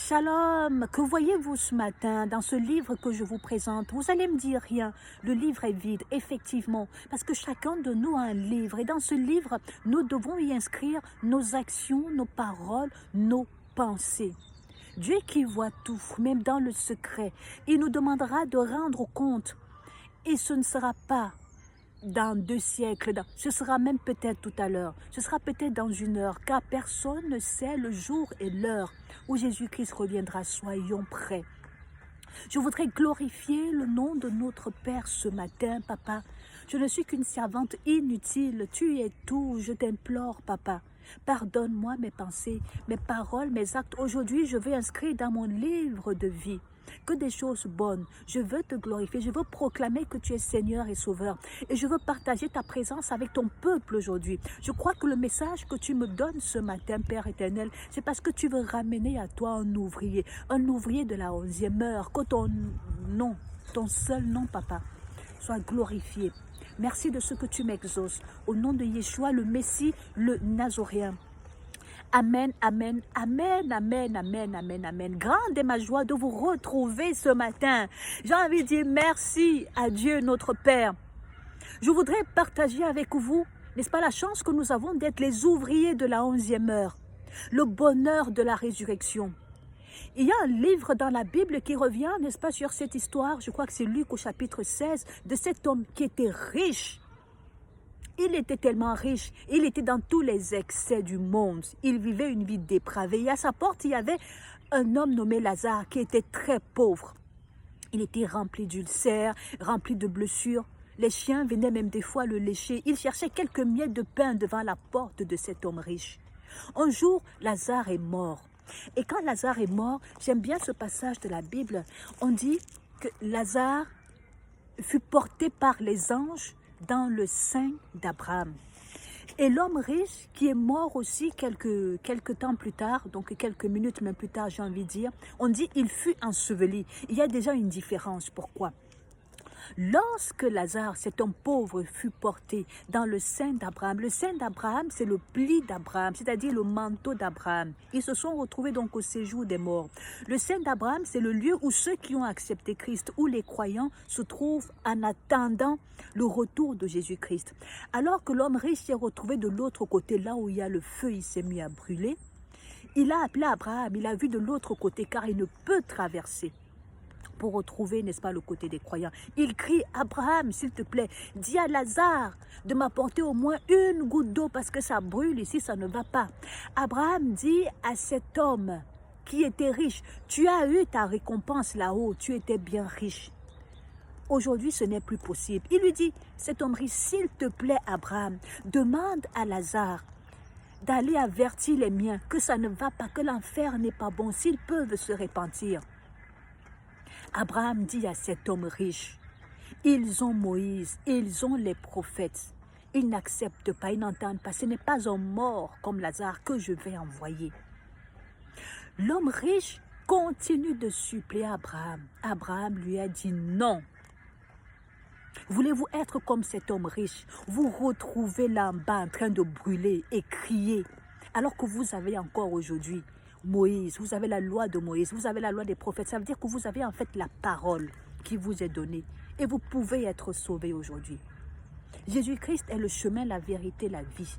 Shalom, que voyez-vous ce matin dans ce livre que je vous présente? Vous allez me dire rien, le livre est vide, effectivement, parce que chacun de nous a un livre et dans ce livre, nous devons y inscrire nos actions, nos paroles, nos pensées. Dieu qui voit tout, même dans le secret, il nous demandera de rendre compte et ce ne sera pas dans 2 siècles, ce sera même peut-être tout à l'heure, ce sera peut-être dans 1 heure, car personne ne sait le jour et l'heure où Jésus-Christ reviendra, soyons prêts. Je voudrais glorifier le nom de notre Père ce matin, Papa. Je ne suis qu'une servante inutile, tu es tout, je t'implore, Papa. Pardonne-moi mes pensées, mes paroles, mes actes. Aujourd'hui, je veux inscrire dans mon livre de vie que des choses bonnes. Je veux te glorifier, je veux proclamer que tu es Seigneur et Sauveur. Et je veux partager ta présence avec ton peuple aujourd'hui. Je crois que le message que tu me donnes ce matin, Père éternel, c'est parce que tu veux ramener à toi un ouvrier de la 11e heure. Que ton nom, ton seul nom, Papa, soit glorifié. Merci de ce que tu m'exauces. Au nom de Yeshua, le Messie, le Nazoréen. Amen, amen, amen, amen, amen, amen, amen. Grande est ma joie de vous retrouver ce matin. J'ai envie de dire merci à Dieu notre Père. Je voudrais partager avec vous, n'est-ce pas, la chance que nous avons d'être les ouvriers de la 11e heure. Le bonheur de la résurrection. Il y a un livre dans la Bible qui revient, n'est-ce pas, sur cette histoire, je crois que c'est Luc au chapitre 16, de cet homme qui était riche. Il était tellement riche, il était dans tous les excès du monde. Il vivait une vie dépravée. Et à sa porte, il y avait un homme nommé Lazare qui était très pauvre. Il était rempli d'ulcères, rempli de blessures. Les chiens venaient même des fois le lécher. Il cherchait quelques miettes de pain devant la porte de cet homme riche. Un jour, Lazare est mort. Et quand Lazare est mort, j'aime bien ce passage de la Bible. On dit que Lazare fut porté par les anges dans le sein d'Abraham. Et l'homme riche qui est mort aussi quelques temps plus tard, donc quelques minutes même plus tard, j'ai envie de dire, on dit il fut enseveli. Il y a déjà une différence. Pourquoi? Lorsque Lazare, cet homme pauvre, fut porté dans le sein d'Abraham, le sein d'Abraham, c'est le pli d'Abraham, c'est-à-dire le manteau d'Abraham. Ils se sont retrouvés donc au séjour des morts. Le sein d'Abraham, c'est le lieu où ceux qui ont accepté Christ, où les croyants se trouvent en attendant le retour de Jésus-Christ. Alors que l'homme riche s'est retrouvé de l'autre côté, là où il y a le feu, il s'est mis à brûler. Il a appelé Abraham, il a vu de l'autre côté car il ne peut traverser pour retrouver, n'est-ce pas, le côté des croyants. Il crie, Abraham, s'il te plaît, dis à Lazare de m'apporter au moins une goutte d'eau parce que ça brûle ici, ça ne va pas. Abraham dit à cet homme qui était riche, tu as eu ta récompense là-haut, tu étais bien riche. Aujourd'hui, ce n'est plus possible. Il lui dit, cet homme riche, s'il te plaît, Abraham, demande à Lazare d'aller avertir les miens que ça ne va pas, que l'enfer n'est pas bon, s'ils peuvent se repentir. Abraham dit à cet homme riche, ils ont Moïse, ils ont les prophètes. Ils n'acceptent pas, ils n'entendent pas. Ce n'est pas un mort comme Lazare que je vais envoyer. L'homme riche continue de suppléer Abraham. Abraham lui a dit non. Voulez-vous être comme cet homme riche? Vous retrouvez là en bas en train de brûler et crier, alors que vous avez encore aujourd'hui Moïse, vous avez la loi de Moïse, vous avez la loi des prophètes. Ça veut dire que vous avez en fait la parole qui vous est donnée et vous pouvez être sauvé aujourd'hui. Jésus-Christ est le chemin, la vérité, la vie.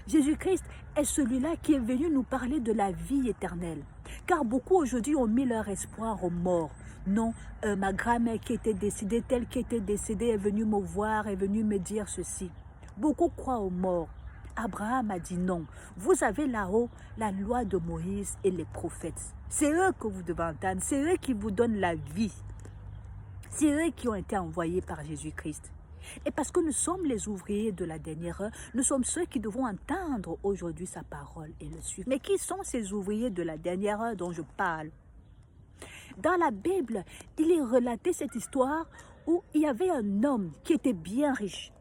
Jésus-Christ est celui-là qui est venu nous parler de la vie éternelle. Car beaucoup aujourd'hui ont mis leur espoir aux morts. Non, ma grand-mère qui était décédée, telle qui était décédée est venue me voir, est venue me dire ceci. Beaucoup croient aux morts. Abraham a dit non. Vous avez là-haut la loi de Moïse et les prophètes. C'est eux que vous devez entendre. C'est eux qui vous donnent la vie. C'est eux qui ont été envoyés par Jésus-Christ. Et parce que nous sommes les ouvriers de la dernière heure, nous sommes ceux qui devons entendre aujourd'hui sa parole et le suivre. Mais qui sont ces ouvriers de la dernière heure dont je parle? Dans la Bible, il est relaté cette histoire où il y avait un homme qui était bien riche.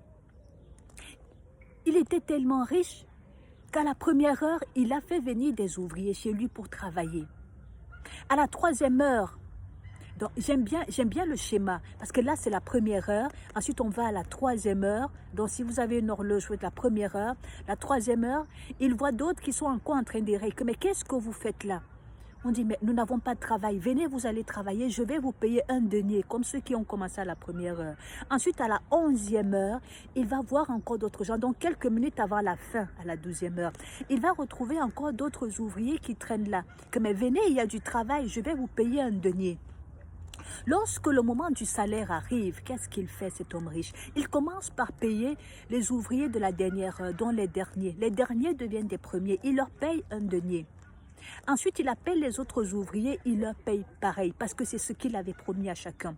Il était tellement riche qu'à la première heure, il a fait venir des ouvriers chez lui pour travailler. À la 3e heure, j'aime bien le schéma, parce que là, c'est la première heure. Ensuite, on va à la 3e heure. Donc, si vous avez une horloge, vous êtes la première heure. La 3e heure, il voit d'autres qui sont encore en train de dire, mais qu'est-ce que vous faites là? On dit, mais nous n'avons pas de travail. Venez, vous allez travailler. Je vais vous payer un denier, comme ceux qui ont commencé à la première heure. Ensuite, à la 11e heure, il va voir encore d'autres gens. Donc, quelques minutes avant la fin, à la 12e heure, il va retrouver encore d'autres ouvriers qui traînent là. Que, mais venez, il y a du travail. Je vais vous payer un denier. Lorsque le moment du salaire arrive, qu'est-ce qu'il fait, cet homme riche? Il commence par payer les ouvriers de la dernière heure, dont les derniers. Les derniers deviennent des premiers. Il leur paye un denier. Ensuite, il appelle les autres ouvriers, il leur paye pareil, parce que c'est ce qu'il avait promis à chacun.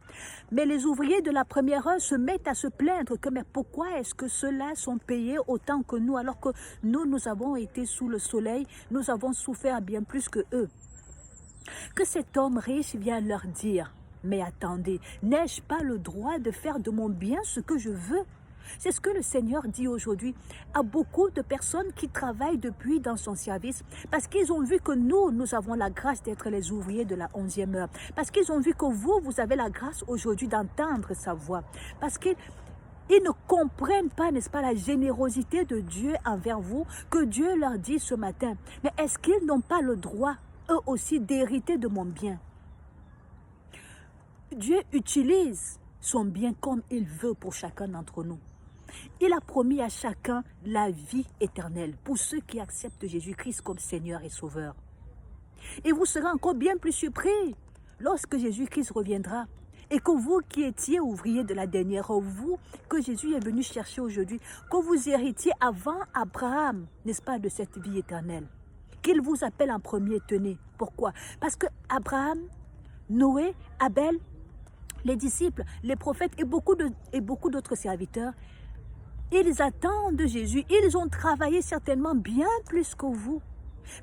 Mais les ouvriers de la première heure se mettent à se plaindre que, mais pourquoi est-ce que ceux-là sont payés autant que nous, alors que nous avons été sous le soleil, nous avons souffert bien plus que eux. Que cet homme riche vient leur dire, mais attendez, n'ai-je pas le droit de faire de mon bien ce que je veux? C'est ce que le Seigneur dit aujourd'hui à beaucoup de personnes qui travaillent depuis dans son service, parce qu'ils ont vu que nous avons la grâce d'être les ouvriers de la 11e heure, parce qu'ils ont vu que vous avez la grâce aujourd'hui d'entendre sa voix, parce qu'ils ne comprennent pas, n'est-ce pas, la générosité de Dieu envers vous, que Dieu leur dit ce matin. Mais est-ce qu'ils n'ont pas le droit, eux aussi, d'hériter de mon bien? Dieu utilise son bien comme il veut pour chacun d'entre nous. Il a promis à chacun la vie éternelle pour ceux qui acceptent Jésus-Christ comme Seigneur et Sauveur. Et vous serez encore bien plus surpris lorsque Jésus-Christ reviendra et que vous qui étiez ouvriers de la dernière heure, vous que Jésus est venu chercher aujourd'hui, que vous héritiez avant Abraham, n'est-ce pas, de cette vie éternelle. Qu'il vous appelle en premier, tenez. Pourquoi? Parce que Abraham, Noé, Abel, les disciples, les prophètes et beaucoup d'autres serviteurs, ils attendent Jésus. Ils ont travaillé certainement bien plus que vous.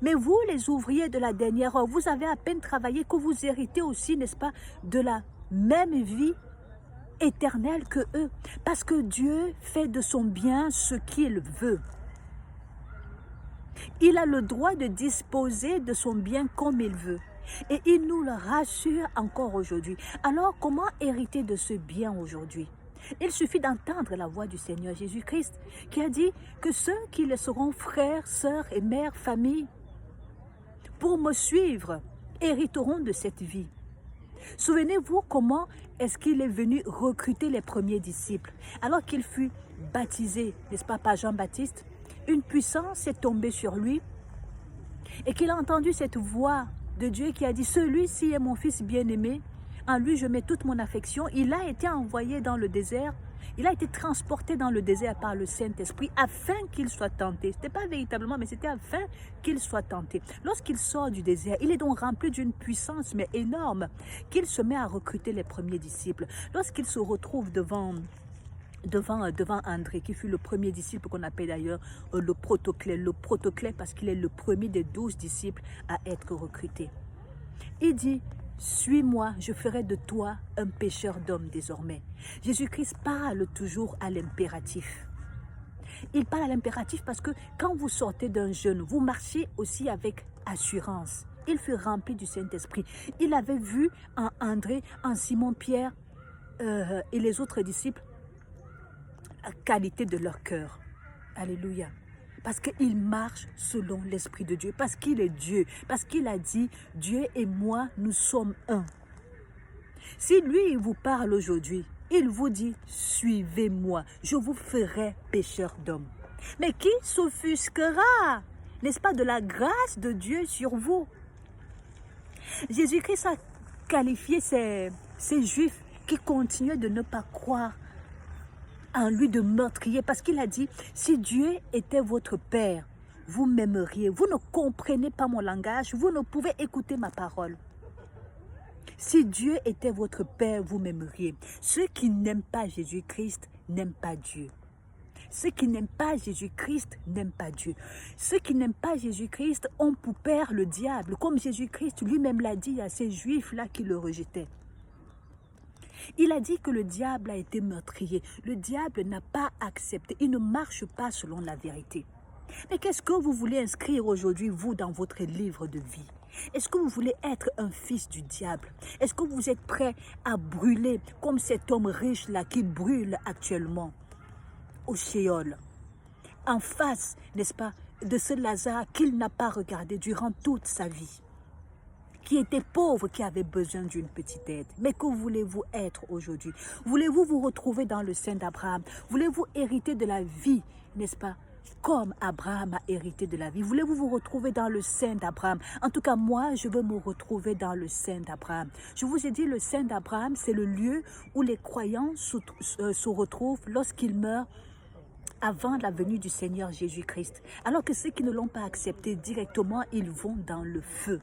Mais vous, les ouvriers de la dernière heure, vous avez à peine travaillé que vous héritez aussi, n'est-ce pas, de la même vie éternelle que eux. Parce que Dieu fait de son bien ce qu'il veut. Il a le droit de disposer de son bien comme il veut. Et il nous le rassure encore aujourd'hui. Alors, comment hériter de ce bien aujourd'hui? Il suffit d'entendre la voix du Seigneur Jésus-Christ qui a dit que ceux qui le seront frères, sœurs et mères, famille, pour me suivre, hériteront de cette vie. Souvenez-vous comment est-ce qu'il est venu recruter les premiers disciples. Alors qu'il fut baptisé, n'est-ce pas, par Jean-Baptiste, une puissance est tombée sur lui et qu'il a entendu cette voix de Dieu qui a dit « Celui-ci est mon fils bien-aimé, en lui je mets toute mon affection ». Il a été envoyé dans le désert, il a été transporté dans le désert par le Saint-Esprit afin qu'il soit tenté. Ce n'était pas véritablement, mais c'était afin qu'il soit tenté. Lorsqu'il sort du désert, il est donc rempli d'une puissance mais énorme qu'il se met à recruter les premiers disciples. Lorsqu'il se retrouve devant André, qui fut le premier disciple qu'on appelle d'ailleurs le protoclé parce qu'il est le premier des 12 disciples à être recruté. Il dit, suis-moi, je ferai de toi un pêcheur d'hommes désormais. Jésus-Christ parle toujours à l'impératif. Il parle à l'impératif parce que quand vous sortez d'un jeûne, vous marchez aussi avec assurance. Il fut rempli du Saint-Esprit. Il avait vu en André, en Simon-Pierre et les autres disciples la qualité de leur cœur. Alléluia. Parce qu'il marche selon l'Esprit de Dieu. Parce qu'il est Dieu. Parce qu'il a dit, Dieu et moi, nous sommes un. Si lui, il vous parle aujourd'hui, il vous dit, suivez-moi, je vous ferai pécheur d'hommes. Mais qui s'offusquera, n'est-ce pas, de la grâce de Dieu sur vous? Jésus-Christ a qualifié ces Juifs qui continuaient de ne pas croire en lui de meurtrier, parce qu'il a dit, si Dieu était votre Père, vous m'aimeriez. Vous ne comprenez pas mon langage, vous ne pouvez écouter ma parole. Si Dieu était votre Père, vous m'aimeriez. Ceux qui n'aiment pas Jésus-Christ n'aiment pas Dieu. Ceux qui n'aiment pas Jésus-Christ n'aiment pas Dieu. Ceux qui n'aiment pas Jésus-Christ ont pour père le diable, comme Jésus-Christ lui-même l'a dit à ces Juifs-là qui le rejetaient. Il a dit que le diable a été meurtrier. Le diable n'a pas accepté. Il ne marche pas selon la vérité. Mais qu'est-ce que vous voulez inscrire aujourd'hui, vous, dans votre livre de vie? Est-ce que vous voulez être un fils du diable? Est-ce que vous êtes prêt à brûler comme cet homme riche-là qui brûle actuellement au Sheol, en face, n'est-ce pas, de ce Lazare qu'il n'a pas regardé durant toute sa vie? qui était pauvre, qui avait besoin d'une petite aide. Mais que voulez-vous être aujourd'hui? Voulez-vous vous retrouver dans le sein d'Abraham? Voulez-vous hériter de la vie, n'est-ce pas? Comme Abraham a hérité de la vie. Voulez-vous vous retrouver dans le sein d'Abraham? En tout cas, moi, je veux me retrouver dans le sein d'Abraham. Je vous ai dit, le sein d'Abraham, c'est le lieu où les croyants se retrouvent lorsqu'ils meurent avant la venue du Seigneur Jésus-Christ. Alors que ceux qui ne l'ont pas accepté directement, ils vont dans le feu.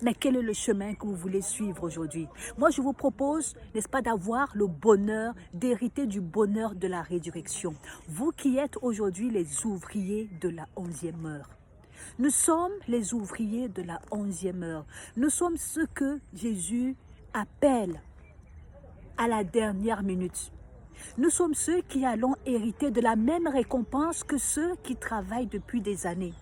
Mais quel est le chemin que vous voulez suivre aujourd'hui? Moi, je vous propose, n'est-ce pas, d'avoir le bonheur, d'hériter du bonheur de la résurrection. Vous qui êtes aujourd'hui les ouvriers de la 11e heure. Nous sommes les ouvriers de la 11e heure. Nous sommes ceux que Jésus appelle à la dernière minute. Nous sommes ceux qui allons hériter de la même récompense que ceux qui travaillent depuis des années.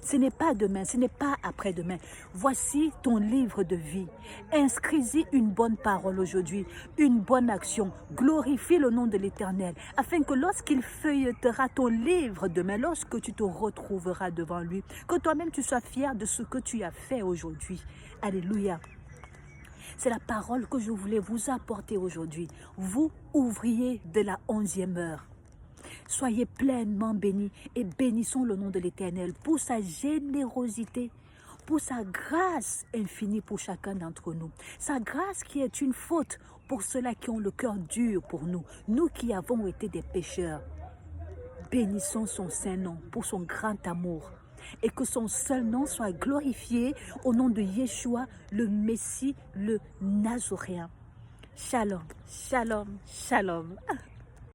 Ce n'est pas demain, ce n'est pas après-demain. Voici ton livre de vie. Inscris-y une bonne parole aujourd'hui, une bonne action. Glorifie le nom de l'Éternel, afin que lorsqu'il feuilletera ton livre demain, lorsque tu te retrouveras devant lui, que toi-même tu sois fier de ce que tu as fait aujourd'hui. Alléluia. C'est la parole que je voulais vous apporter aujourd'hui. Vous, ouvriers de la 11e heure. Soyez pleinement bénis et bénissons le nom de l'Éternel pour sa générosité, pour sa grâce infinie pour chacun d'entre nous. Sa grâce qui est une faute pour ceux-là qui ont le cœur dur pour nous, nous qui avons été des pécheurs. Bénissons son saint nom pour son grand amour et que son seul nom soit glorifié au nom de Yeshua, le Messie, le Nazoréen. Shalom, shalom, shalom.